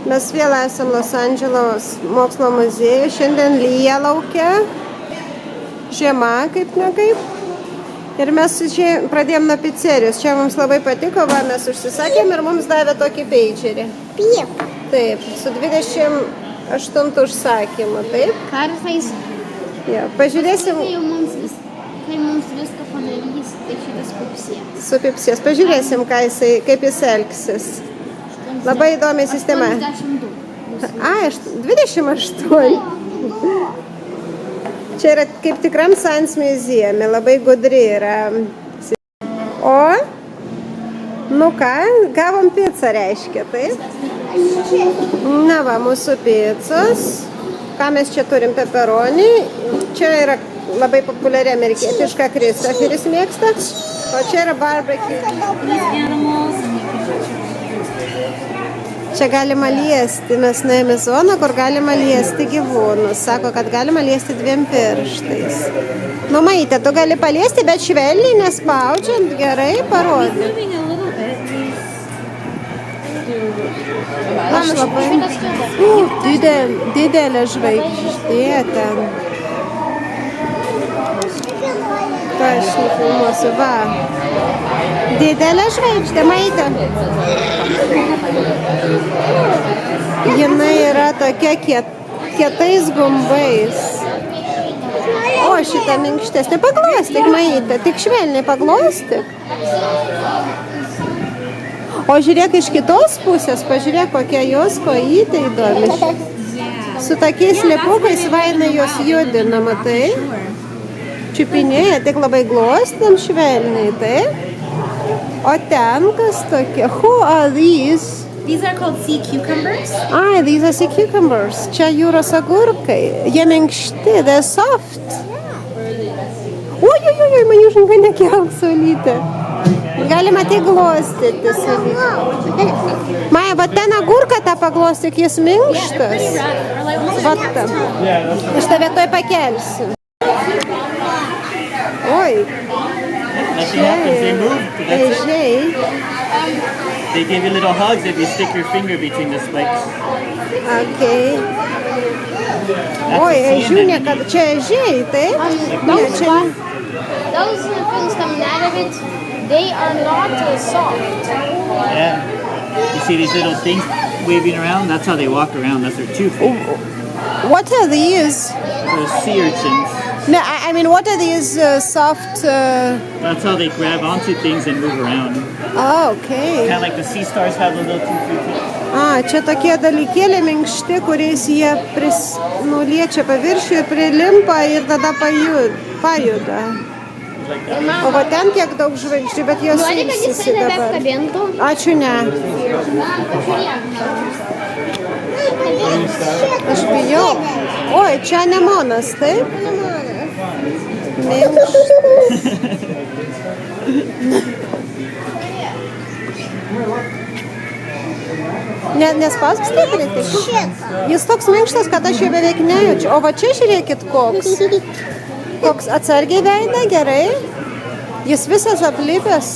Mes vėl esam Los Andželos mokslo muziejuje. Šiandien lyja laukia. Žiema kaip nekaip. Ir mes pradėjom nuo pizzerijos. Čia mums labai patiko, va, mes užsisakėm ir mums davė tokį peidžerį. Taip, su 28 užsakymu, taip? Kartais. Ja, pažiūrėsim. Kai mums viską padarys, tai šitas pupsės. Su pipsės. Pažiūrėsim, kaip jis elgsis. Labai įdomi sistema. 82. Ai, 28. Čia yra kaip tikram Science Museum, labai gudri yra. O, nu ką, gavom pizzą reiškia, taip? Na va, mūsų pizzos. Ką mes čia turim? Pepperoni. Čia yra labai populiari amerikietiška, Kristoferis mėgsta. O čia yra barbecue. Čia galima liesti, mes nuėjome zoną, kur galima liesti gyvūnus. Sako, kad galima liesti 2 pirštais. Nu, Maite, tu gali paliesti, bet švelniai, nespaudžiant, gerai, parodė. Aš labai... Didelė žvaigždė ten. Ką aš nufilmuosiu, va. Didelė žvaigždė, Maite. Jinai yra tokia kietais gumbais. O, šitą minkštesnė. Paglostyk, Maite, tik švelniai paglostyk. O žiūrėk iš kitos pusės, pažiūrėk, kokia jos kojytė įdomi. Su tokiais lipukais vaina jos judina, matai? Čiupinėja, tik labai glostam švelniai, tai? O ten kas tokie? Who are these? These are called sea cucumbers. Ai, these are sea cucumbers. Čia jūros agurkai. Jie minkšti, they're soft. Oi, maniušinka nekelk, Saulytė. Galima tik glostyti, Saulytė. Maja, va ten agurką tą paglostyk, jis minkštas. Va tam. Aš tave toj pakelsiu. Oi. Nothing happens, they move. That's it. They give you little hugs if you stick your finger between the spikes. Okay. Oi, ežiūnė, kad čia ežiai, taip? Those things coming out of it, they are not soft. Yeah. You see these little things waving around? That's how they walk around. That's their 2 fingers. What are these? They're sea urchins. No, I mean, what are these soft... That's how they grab onto things and move around. Oh, okay. Kind of like the sea stars have the little 2 feet. Čia tokie dalykėliai minkšti, kuriais jie nuliečia paviršių ir prilimpa ir tada pajuda. O va ten kiek daug žvaigždžių, bet jos ilsisi dabar. Ačiū, ne. Aš bijau. Oi, čia anemonas, taip? Nespausk stipriai, taip? Jis toks minkštas, kad aš jo beveik nejaučiu. O va čia žiūrėkit koks. Koks atsargiai veida, gerai. Jis visas aplipęs.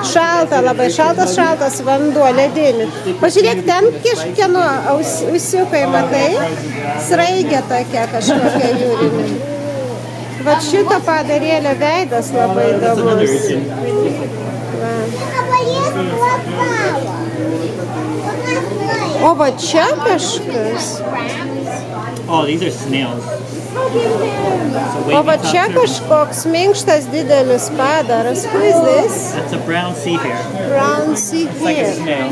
Šalta, labai šaltas vanduo, ledinis. Pažiūrėk, ten kiškieno ausiukai, matai? Sraigė tokia kažkokia jūrinė. Va šito padarėlio veidas labai įdomus. O va čia kažkas. Oh, these are snails. O va čia kažkoks minkštas didelis padaras. Who is this? That's a brown sea hare. Brown sea It's like a hare. snail.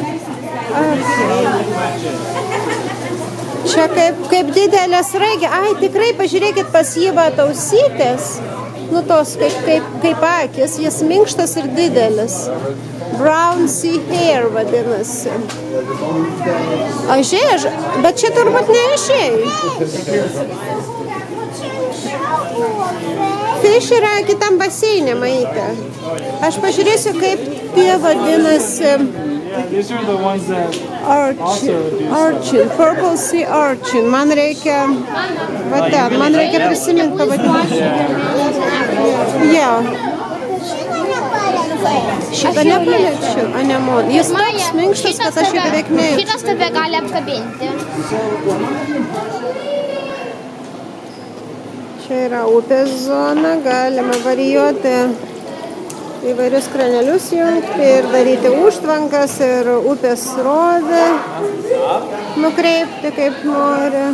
Čia kaip didelė sraigė. Ai, tikrai, pažiūrėkit, pas jį va tausytės. Nu tos kaip akis, jis minkštas ir didelis. Brown sea hare vadinasi. Ežiai, bet čia turbūt ne ežiai. Fish yra kitam baseinė, Maite. Aš pažiūrėsiu, kaip tie vadinasi. These are the ones that Urchin, purple sea urchin. Man reikia, va ten, man reikia prisiminti pavadinimą. Yeah. Šitą nepaliečiu, anemon. Jis toks minkštas, kad aš jį beveik nejaučiu. Šitas tave gali apkabinti. Čia yra upės zona, galima varijuoti įvairius kranelius jungti ir daryti užtvankas ir upės srovę nukreipti kaip nori.